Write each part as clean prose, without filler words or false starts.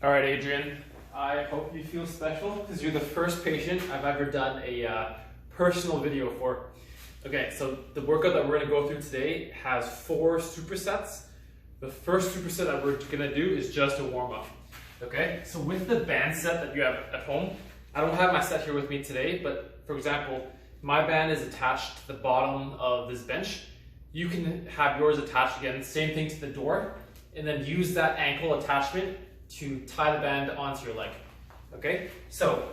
All right, Adrian, I hope you feel special because you're the first patient I've ever done a personal video for. Okay, so the workout that we're gonna go through today has 4 supersets. The first superset that we're gonna do is just a warm up. Okay, so with the band set that you have at home, I don't have my set here with me today, but for example, my band is attached to the bottom of this bench. You can have yours attached again, same thing to the door, and then use that ankle attachment to tie the band onto your leg. Okay, so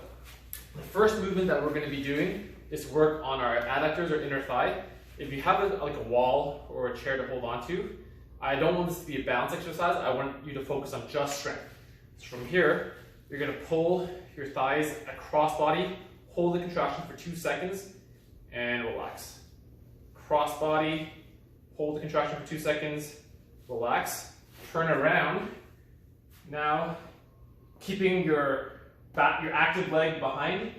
the first movement that we're going to be doing is work on our adductors or inner thigh. If you have like a wall or a chair to hold on to, I don't want this to be a balance exercise. I want you to focus on just strength. So from here, you're going to pull your thighs across body, hold the contraction for 2 seconds, and relax. Cross body, hold the contraction for 2 seconds, relax, turn around. Now, keeping your active leg behind,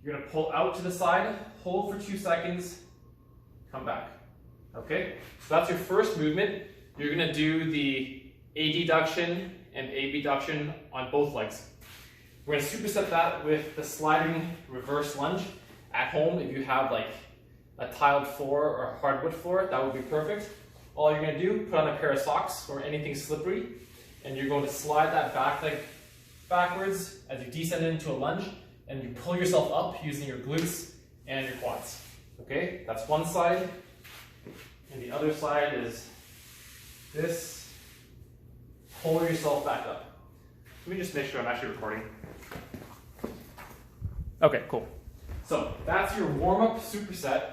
you're gonna pull out to the side, hold for 2 seconds, come back. Okay, so that's your first movement. You're gonna do the adduction and abduction on both legs. We're gonna superset that with the sliding reverse lunge. At home, if you have like a tiled floor or a hardwood floor, that would be perfect. All you're gonna do, put on a pair of socks or anything slippery, and you're going to slide that back leg backwards as you descend into a lunge, and you pull yourself up using your glutes and your quads. Okay, that's one side, and the other side is this. Pull yourself back up. Let me just make sure I'm actually recording. Okay, cool. So that's your warm-up superset.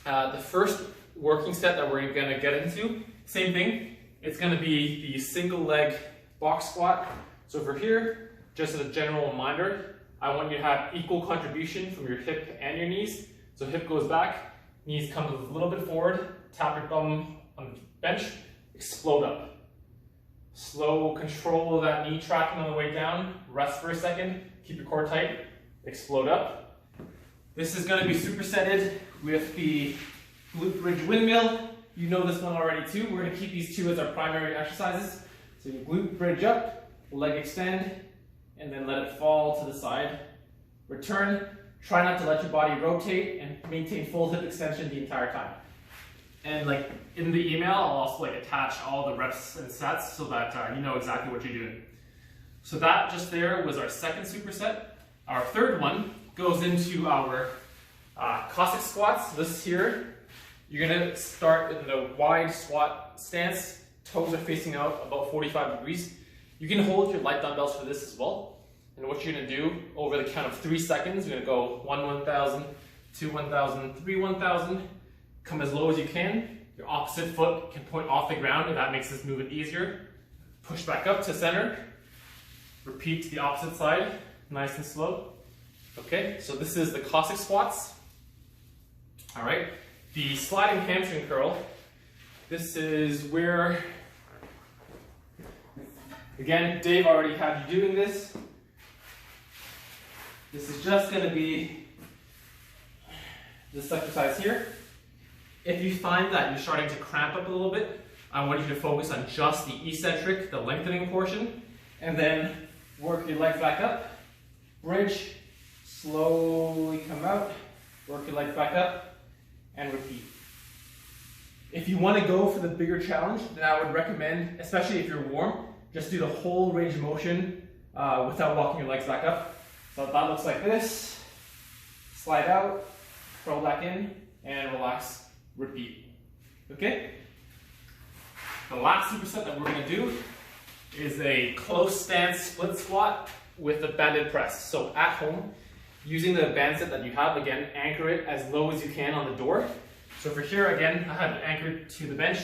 The first working set that we're gonna get into, same thing. It's gonna be the single leg box squat. So for here, just as a general reminder, I want you to have equal contribution from your hip and your knees. So hip goes back, knees come a little bit forward, tap your bum on the bench, explode up. Slow control of that knee tracking on the way down, rest for a second, keep your core tight, explode up. This is gonna be supersetted with the glute bridge windmill. You know this one already too. We're gonna keep these two as our primary exercises. So you glute bridge up, leg extend, and then let it fall to the side. Return, try not to let your body rotate and maintain full hip extension the entire time. And like in the email, I'll also like attach all the reps and sets so that you know exactly what you're doing. So that just there was our second superset. Our third one goes into our Cossack squats. This here, you're gonna start in the wide squat stance. Toes are facing out about 45 degrees. You can hold your light dumbbells for this as well. And what you're gonna do over the count of 3 seconds, you're gonna go 1, 1,000, 2, 1,000, 3, 1,000. Come as low as you can. Your opposite foot can point off the ground if that makes this movement easier. Push back up to center. Repeat to the opposite side, nice and slow. Okay, so this is the Cossack squats. All right. The sliding hamstring curl, this is where, again, Dave already had you doing this. This is just going to be this exercise here. If you find that you're starting to cramp up a little bit, I want you to focus on just the eccentric, the lengthening portion, and then work your legs back up, bridge, slowly come out, work your legs back up, and repeat. If you want to go for the bigger challenge, then I would recommend, especially if you're warm, just do the whole range of motion without walking your legs back up. So that looks like this. Slide out, curl back in, and relax, repeat. Okay? The last superset that we're going to do is a close stance split squat with a banded press. So at home, using the band set that you have, again, anchor it as low as you can on the door. So for here, again, I have it anchored to the bench.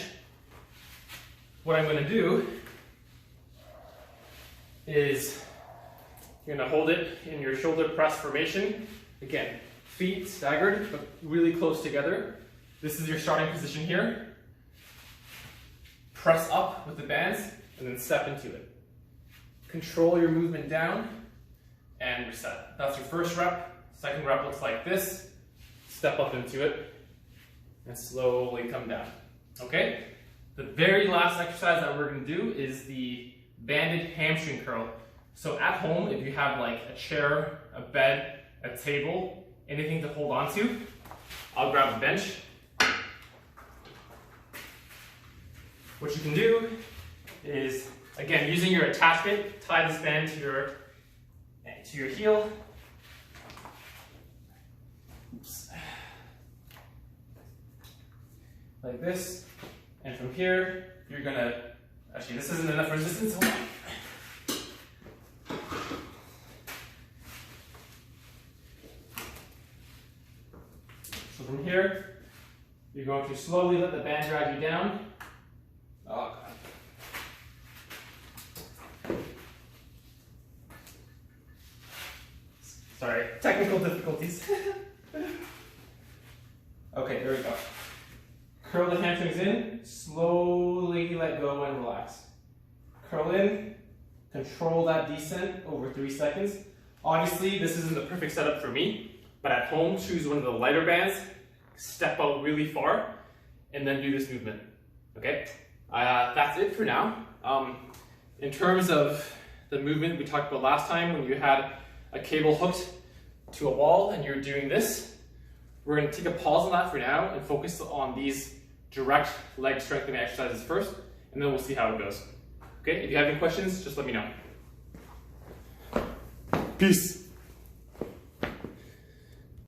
What I'm going to do is you're going to hold it in your shoulder press formation. Again, feet staggered, but really close together. This is your starting position here. Press up with the bands, and then step into it. Control your movement down, and reset. That's your first rep. Second rep looks like this. Step up into it, and slowly come down. Okay? The very last exercise that we're going to do is the banded hamstring curl. So at home, if you have like a chair, a bed, a table, anything to hold on to, I'll grab a bench. What you can do is, again, using your attachment, tie this band to your heel. Oops. Like this, and from here, you're gonna, actually this isn't enough resistance, hold on. So from here, you're going to slowly let the band drag you down. Oh, God. Sorry, technical difficulties. Okay, there we go. Curl the hamstrings in, slowly let go and relax. Curl in, control that descent over 3 seconds. Obviously, this isn't the perfect setup for me, but at home, choose one of the lighter bands, step out really far, and then do this movement, okay? That's it for now. In terms of the movement we talked about last time, when you had a cable hooked to a wall and you're doing this, we're going to take a pause on that for now and focus on these direct leg strengthening exercises first, and then we'll see how it goes. Okay, if you have any questions, just let me know. Peace.